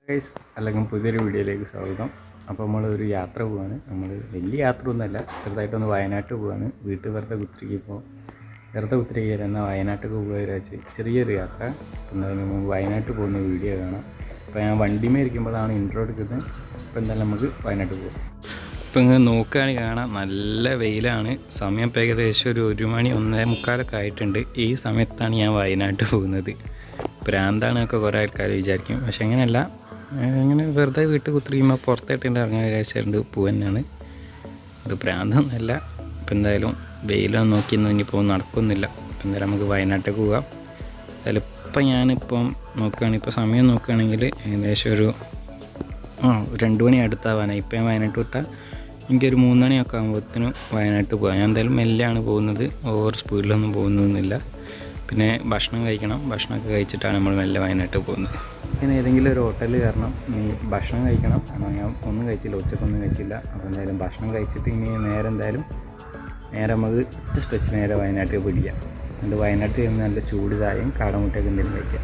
Guys അല്ലെങ്കിൽ പുതിയൊരു വീഡിയോയിലേക്ക് സ്വാഗതം. അപ്പോൾ നമ്മളൊരു യാത്ര പോവാണ്. നമ്മൾ വലിയ യാത്ര ഒന്നുമല്ല, ചെറുതായിട്ടൊന്ന് വയനാട്ട് പോവാണ്. വീട്ടിൽ വെറുതെ കുത്തിരിക്കുക എന്നാൽ വയനാട്ടൊക്കെ പോകാച്ച് ചെറിയൊരു യാത്ര. എന്തായാലും നമുക്ക് വയനാട്ട് പോകുന്ന വീഡിയോ കാണാം. അപ്പോൾ ഞാൻ വണ്ടിമേ ഇരിക്കുമ്പോഴാണ് ഇൻട്രോ എടുക്കുന്നത്. അപ്പോൾ എന്തായാലും നമുക്ക് വയനാട്ട് പോകാം. ഇപ്പോൾ ഇങ്ങനെ നോക്കുകയാണെങ്കിൽ കാണാം, നല്ല വെയിലാണ്. സമയം ഇപ്പോൾ ഏകദേശം ഒരു മണി 1:45 ആയിട്ടുണ്ട്. ഈ സമയത്താണ് ഞാൻ വയനാട്ട് പോകുന്നത്. പ്രാന്താണൊക്കെ കുറേ ആൾക്കാർ വിചാരിക്കും, പക്ഷെ അങ്ങനെയല്ല. അങ്ങനെ വെറുതെ വീട്ടിൽ കുത്തിരിക്കുമ്പോൾ പുറത്തായിട്ട് ഇറങ്ങാൻ വിചാരിച്ചിട്ടുണ്ട് തന്നെയാണ്. ഇത് പ്രാന്തൊന്നുമല്ല. ഇപ്പം എന്തായാലും വെയിലൊന്നും നോക്കിയൊന്നും ഇനിയിപ്പോൾ നടക്കുന്നില്ല. ഇപ്പം എന്തായാലും നമുക്ക് വയനാട്ടിലേക്ക് പോകാം. എന്തായാലും ഇപ്പം ഞാനിപ്പം നോക്കുകയാണെങ്കിൽ, ഇപ്പോൾ സമയം നോക്കുകയാണെങ്കിൽ ഏകദേശം ഒരു 2 മണി അടുത്താവാനായി. ഇപ്പം ഞാൻ വയനാട്ട് വിട്ടാൽ എനിക്കൊരു 3 മണിയൊക്കെ ആകുമ്പോഴത്തേനും വയനാട്ട് പോകാം. ഞാൻ എന്തായാലും മെല്ലാണ് പോകുന്നത്, ഓവർ സ്പീഡിലൊന്നും പോകുന്നൊന്നുമില്ല. പിന്നെ ഭക്ഷണം കഴിക്കണം. ഭക്ഷണമൊക്കെ കഴിച്ചിട്ടാണ് നമ്മൾ മെല്ലെ വയനാട്ട് പോകുന്നത്. പിന്നെ ഏതെങ്കിലും ഒരു ഹോട്ടലിൽ കയറണം, ഇനി ഭക്ഷണം കഴിക്കണം. കാരണം ഞാൻ ഒന്നും കഴിച്ചില്ല, ഉച്ചക്കൊന്നും കഴിച്ചില്ല. അപ്പോൾ എന്തായാലും ഭക്ഷണം കഴിച്ചിട്ട് ഇനി നേരെ നമുക്ക് സ്ട്രെച്ച് നേരെ വയനാട്ടിൽ പിടിക്കാം. എന്നിട്ട് വയനാട്ടിൽ ചെന്ന് നല്ല ചൂട് ചായയും കാടമുട്ടയൊക്കെ എന്തെങ്കിലും കഴിക്കാം.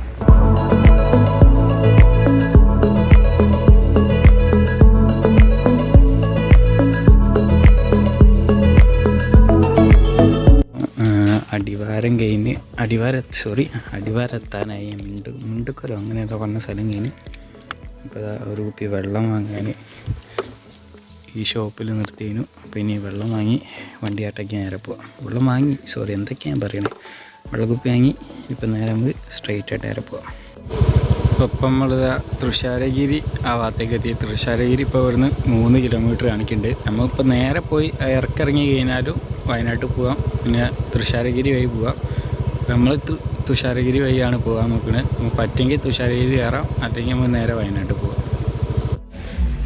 അടിവാരെത്താനായി. മുണ്ടുക്കരോ അങ്ങനെ ഏതോ പറഞ്ഞ സ്ഥലം കഴിഞ്ഞ്. അപ്പോൾ ഒരു കുപ്പി വെള്ളം വാങ്ങാൻ ഈ ഷോപ്പിൽ നിർത്തിയിരുന്നു. അപ്പോൾ ഇനി വെള്ളം വാങ്ങി വണ്ടിയാട്ടേക്ക് നേരെ പോവാം. എന്തൊക്കെയാണ് പറയണത്. വെള്ളക്കുപ്പി വാങ്ങി ഇപ്പം നേരെ നമുക്ക് സ്ട്രെയിറ്റ് ആയിട്ട് നേരെ പോവാം. ഇപ്പം നമ്മളിത് തുഷാരഗിരി ആ ഭാഗത്തേക്ക് എത്തി. തുഷാരഗിരി ഇപ്പോൾ ഇവിടുന്ന് 3 കിലോമീറ്റർ കാണിക്കുന്നുണ്ട്. നമ്മളിപ്പോൾ നേരെ പോയി ഇറക്കിറങ്ങി കഴിഞ്ഞാലും വയനാട്ടിൽ പോകാം, പിന്നെ തുഷാരഗിരി വഴി പോകാം. നമ്മൾ തുഷാരഗിരി വഴിയാണ് പോകാൻ നോക്കുന്നത്. പറ്റുമെങ്കിൽ തുഷാരഗിരി കയറാം, അല്ലെങ്കിൽ നമ്മൾ നേരെ വയനാട്ടിൽ പോകാം.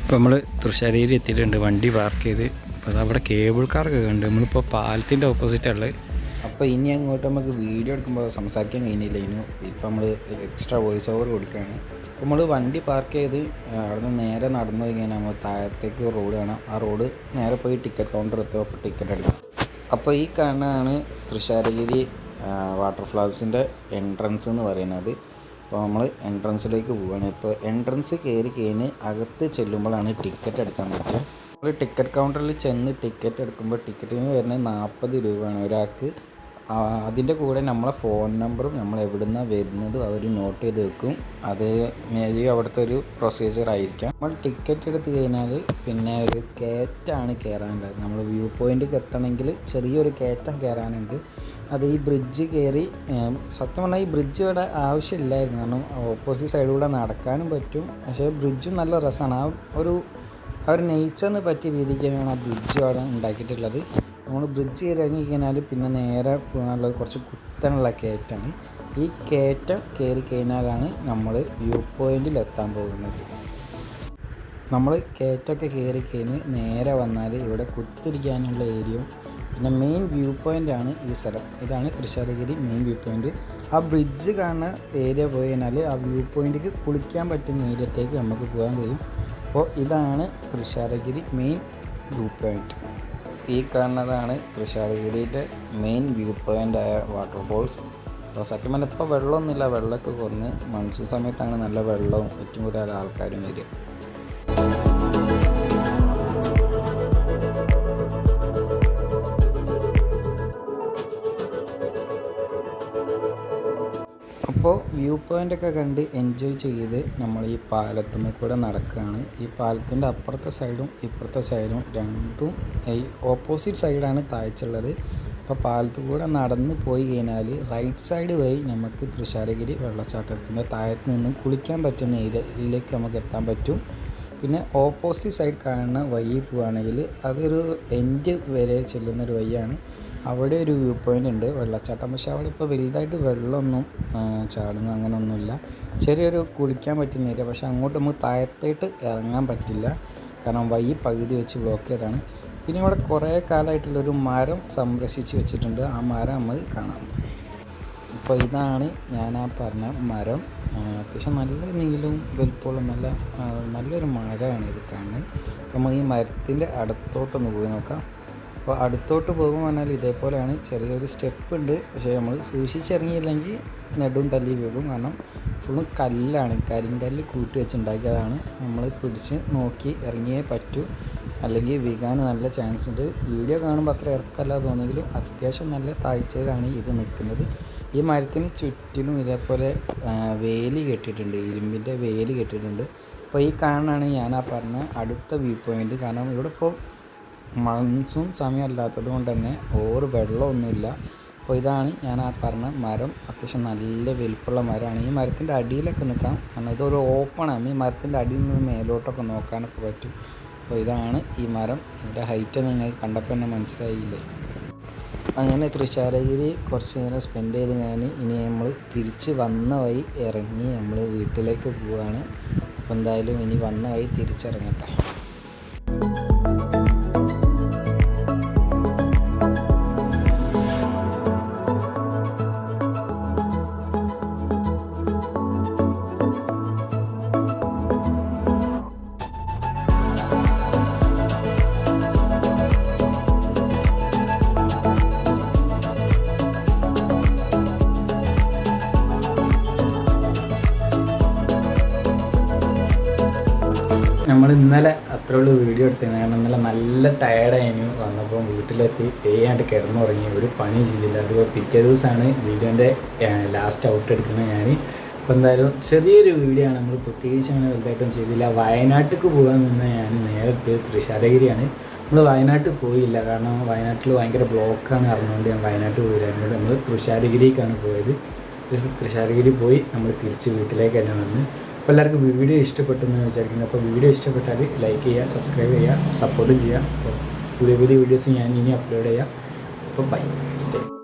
ഇപ്പോൾ നമ്മൾ തുഷാരഗിരി എത്തിയിട്ടുണ്ട്. വണ്ടി പാർക്ക് ചെയ്ത്. അപ്പോൾ അതവിടെ കേബിൾ കാറൊക്കെ ഉണ്ട്. നമ്മളിപ്പോൾ പാലത്തിൻ്റെ ഓപ്പോസിറ്റുള്ളത്. അപ്പോൾ ഇനി അങ്ങോട്ട് നമുക്ക് വീഡിയോ എടുക്കുമ്പോൾ സംസാരിക്കാൻ കഴിഞ്ഞില്ല. ഇപ്പം നമ്മൾ എക്സ്ട്രാ വോയിസ് ഓവർ കൊടുക്കുകയാണ്. അപ്പോൾ നമ്മൾ വണ്ടി പാർക്ക് ചെയ്ത് അവിടെ നിന്ന് നേരെ നടന്നു കഴിഞ്ഞാൽ നമ്മൾ താഴത്തേക്ക് റോഡ് കാണാം. ആ റോഡ് നേരെ പോയി ടിക്കറ്റ് കൗണ്ടർ എത്തും. അപ്പോൾ ടിക്കറ്റ് എടുക്കാം. അപ്പോൾ ഈ കാണുന്നതാണ് തുഷാരഗിരി വാട്ടർഫാൾസിൻ്റെ എൻട്രൻസ് എന്ന് പറയുന്നത്. അപ്പോൾ നമ്മൾ എൻട്രൻസിലേക്ക് പോവുകയാണ്. ഇപ്പോൾ എൻട്രൻസ് കയറി കഴിഞ്ഞ് അകത്ത് ചെല്ലുമ്പോഴാണ് ടിക്കറ്റ് എടുക്കാൻ പറ്റുക. നമ്മൾ ടിക്കറ്റ് കൗണ്ടറിൽ ചെന്ന് ടിക്കറ്റ് എടുക്കുമ്പോൾ ടിക്കറ്റിന് വരുന്നത് 40 രൂപയാണ് ഒരാൾക്ക്. അതിൻ്റെ കൂടെ നമ്മളെ ഫോൺ നമ്പറും നമ്മൾ എവിടെ നിന്നാണ് വരുന്നതും അവർ നോട്ട് ചെയ്ത് വെക്കും. അത് മേബി അവിടുത്തെ ഒരു പ്രൊസീജിയർ ആയിരിക്കാം. നമ്മൾ ടിക്കറ്റ് എടുത്ത് കഴിഞ്ഞാൽ പിന്നെ ഒരു കയറ്റാണ് കയറാനുള്ളത്. നമ്മൾ വ്യൂ പോയിൻ്റ് എത്തണമെങ്കിൽ ചെറിയൊരു കയറ്റം കയറാനുണ്ട്. അത് ഈ ബ്രിഡ്ജ് കയറി, സത്യം പറഞ്ഞാൽ ഈ ബ്രിഡ്ജ് ഇവിടെ ആവശ്യമില്ലായിരുന്നു. കാരണം ഓപ്പോസിറ്റ് സൈഡിലൂടെ നടക്കാനും പറ്റും. പക്ഷേ ബ്രിഡ്ജും നല്ല രസമാണ്. ആ ഒരു നേച്ചറിന് പറ്റിയ രീതിക്കാണ് ആ ബ്രിഡ്ജ് അവിടെ ഉണ്ടാക്കിയിട്ടുള്ളത്. നമ്മൾ ബ്രിഡ്ജ് ഇറങ്ങി കഴിഞ്ഞാൽ പിന്നെ നേരെ പോകാനുള്ളത് കുറച്ച് കുത്തനുള്ള കയറ്റമാണ്. ഈ കയറ്റം കയറി കഴിഞ്ഞാലാണ് നമ്മൾ വ്യൂ പോയിൻറ്റിൽ എത്താൻ പോകുന്നത്. നമ്മൾ കയറ്റമൊക്കെ കയറി കഴിഞ്ഞ് നേരെ വന്നാൽ ഇവിടെ കുത്തിരിക്കാനുള്ള ഏരിയയും പിന്നെ മെയിൻ വ്യൂ പോയിൻ്റാണ് ഈ സ്ഥലം. ഇതാണ് തുഷാരഗിരി മെയിൻ വ്യൂ പോയിൻറ്റ്. ആ ബ്രിഡ്ജ് കാണുന്ന ഏരിയ പോയി കഴിഞ്ഞാൽ ആ വ്യൂ പോയിൻറ്റിലേക്ക് കുളിക്കാൻ പറ്റുന്ന ഏരിയത്തേക്ക് നമുക്ക് പോകാൻ കഴിയും. അപ്പോൾ ഇതാണ് തുഷാരഗിരി മെയിൻ വ്യൂ പോയിൻറ്റ്. ഈ കാണുന്നതാണ് തുഷാരഗിരിയുടെ മെയിൻ വ്യൂ പോയിൻ്റായ വാട്ടർഫോൾസ്. അപ്പോൾ സത്യം പറഞ്ഞാൽ ഇപ്പോൾ വെള്ളമൊന്നുമില്ല, വെള്ളമൊക്കെ കുറഞ്ഞ് മൺസൂൺ സമയത്താണ് നല്ല വെള്ളവും ഏറ്റവും കൂടുതൽ ആൾക്കാരും വരിക. അപ്പോൾ വ്യൂ പോയിൻ്റൊക്കെ കണ്ട് എൻജോയ് ചെയ്ത് നമ്മൾ ഈ പാലത്തുമ്മ കൂടെ നടക്കുകയാണ്. ഈ പാലത്തിൻ്റെ അപ്പുറത്തെ സൈഡും ഇപ്പുറത്തെ സൈഡും രണ്ടും ഈ ഓപ്പോസിറ്റ് സൈഡാണ് താഴ്ചയുള്ളത്. അപ്പോൾ പാലത്തു കൂടെ നടന്ന് പോയി കഴിഞ്ഞാൽ റൈറ്റ് സൈഡ് വഴി നമുക്ക് തുഷാരഗിരി വെള്ളച്ചാട്ടത്തിൻ്റെ താഴത്ത് നിന്ന് കുളിക്കാൻ പറ്റുന്ന ഏരിയയിലേക്ക് നമുക്ക് എത്താൻ പറ്റും. പിന്നെ ഓപ്പോസിറ്റ് സൈഡ് കാണുന്ന വഴി പോവുകയാണെങ്കിൽ അതൊരു എൻഡ് വരെ ചെല്ലുന്നൊരു വഴിയാണ്. അവിടെ ഒരു വ്യൂ പോയിൻ്റ് ഉണ്ട്, വെള്ളച്ചാട്ടം. പക്ഷേ അവിടെ ഇപ്പോൾ വലുതായിട്ട് വെള്ളമൊന്നും ചാടുന്നു അങ്ങനെയൊന്നുമില്ല. ചെറിയൊരു കുളിക്കാൻ പറ്റുന്ന ഏരിയ. പക്ഷേ അങ്ങോട്ട് നമുക്ക് താഴത്തേട്ട് ഇറങ്ങാൻ പറ്റില്ല, കാരണം വഴി പകുതി വെച്ച് ബ്ലോക്ക് ചെയ്താണ്. പിന്നെ ഇവിടെ കുറേ കാലമായിട്ടുള്ളൊരു മരം സംരക്ഷിച്ച് വെച്ചിട്ടുണ്ട്. ആ മരം നമ്മൾ കാണാം. ഇപ്പോൾ ഇതാണ് ഞാൻ ആ പറഞ്ഞ മരം. അത്യാവശ്യം നല്ല നീളവും വലുപ്പമുള്ള നല്ലൊരു മരമാണ് ഇത് കാണുന്നത്. അപ്പോൾ ഈ മരത്തിൻ്റെ അടുത്തോട്ടൊന്ന് പോയി നോക്കാം. അപ്പോൾ അടുത്തോട്ട് പോകുമ്പോൾ പറഞ്ഞാൽ ഇതേപോലെയാണ്. ചെറിയൊരു സ്റ്റെപ്പ് ഉണ്ട്, പക്ഷേ നമ്മൾ സൂക്ഷിച്ചിറങ്ങിയില്ലെങ്കിൽ നെടും തല്ലി വീഴും. കാരണം ഫുള്ളും കല്ലാണ്, കരിങ്കല്ല് കൂട്ടി വെച്ചുണ്ടാക്കിയതാണ്. നമ്മൾ പിടിച്ച് നോക്കി ഇറങ്ങിയേ പറ്റൂ, അല്ലെങ്കിൽ വീഴാൻ നല്ല ചാൻസ് ഉണ്ട്. വീഡിയോ കാണുമ്പോൾ അത്ര ഇറക്കമല്ല തോന്നുമെങ്കിലും അത്യാവശ്യം നല്ല താഴ്ചയിലാണ് ഇത് നിൽക്കുന്നത്. ഈ മരത്തിന് ചുറ്റിലും ഇതേപോലെ വേലി കെട്ടിയിട്ടുണ്ട്, ഇരുമ്പിൻ്റെ വേലി കെട്ടിയിട്ടുണ്ട്. അപ്പോൾ ഈ കാണാനാണ് ഞാൻ പറഞ്ഞ അടുത്ത വ്യൂ പോയിൻ്റ്. കാരണം ഇവിടെ ഇപ്പോൾ മൺസൂൺ സമയമല്ലാത്തത് കൊണ്ട് തന്നെ വെള്ളമൊന്നുമില്ല. അപ്പോൾ ഇതാണ് ഞാൻ പറഞ്ഞ മരം. അത്യാവശ്യം നല്ല വലിപ്പമുള്ള മരമാണ്. ഈ മരത്തിൻ്റെ അടിയിലൊക്കെ നിൽക്കാം, കാരണം ഇതൊരു ഓപ്പണാണ്. ഈ മരത്തിൻ്റെ അടിയിൽ നിന്ന് മേലോട്ടൊക്കെ നോക്കാനൊക്കെ പറ്റും. അപ്പോൾ ഇതാണ് ഈ മരം. ഇതിൻ്റെ ഹൈറ്റ് നിങ്ങൾക്ക് കണ്ടപ്പോൾ തന്നെ മനസ്സിലായില്ലേ. അങ്ങനെ തൃശ്ശാരഗിരി കുറച്ച് നേരം സ്പെൻഡ് ചെയ്ത് ഇനി നമ്മൾ തിരിച്ച് വന്ന വഴി ഇറങ്ങി നമ്മൾ വീട്ടിലേക്ക് പോവുകയാണ്. അപ്പോൾ എന്തായാലും ഇനി വന്ന വഴി തിരിച്ചിറങ്ങട്ടെ. നമ്മൾ ഇന്നലെ അത്രയുള്ള വീഡിയോ എടുത്തത്, കാരണം ഇന്നലെ നല്ല ടയർഡായിരുന്നു. വന്നപ്പോൾ വീട്ടിലെത്തി പേയാണ്ട് കിടന്നുറങ്ങി, ഒരു പണി ചെയ്തില്ല. അതുപോലെ പിറ്റേ ദിവസമാണ് വീഡിയോൻ്റെ ലാസ്റ്റ് ഔട്ട് എടുക്കുന്നത് ഞാൻ. അപ്പോൾ എന്തായാലും ചെറിയൊരു വീഡിയോ ആണ്, നമ്മൾ പ്രത്യേകിച്ച് അങ്ങനെ വലുതായിട്ടും ചെയ്തില്ല. വയനാട്ടിലേക്ക് പോകാൻ നിന്ന് ഞാൻ നേരത്തെ തൃശ്ശാരഗിരിയാണ്. നമ്മൾ വയനാട്ടിൽ പോയില്ല, കാരണം വയനാട്ടിൽ ഭയങ്കര ബ്ലോക്കാണ് അറിഞ്ഞുകൊണ്ട് ഞാൻ വയനാട്ടിൽ പോയിരുന്നു. നമ്മൾ തൃശ്ശാരഗിരിക്കാണ് പോയത്. തൃശ്ശാരഗിരി പോയി നമ്മൾ തിരിച്ച് വീട്ടിലേക്ക് തന്നെ വന്ന്. അപ്പോൾ എല്ലാവർക്കും വീഡിയോ ഇഷ്ടപ്പെട്ടെന്ന് വിചാരിക്കുന്നു. അപ്പോൾ വീഡിയോ ഇഷ്ടപ്പെട്ടാൽ ലൈക്ക് ചെയ്യുക, സബ്സ്ക്രൈബ് ചെയ്യുക, സപ്പോർട്ടും ചെയ്യുക. അപ്പോൾ പുതിയ വീഡിയോസ് ഞാൻ ഇനി അപ്ലോഡ് ചെയ്യാം. അപ്പോൾ ബൈ, സ്റ്റേ.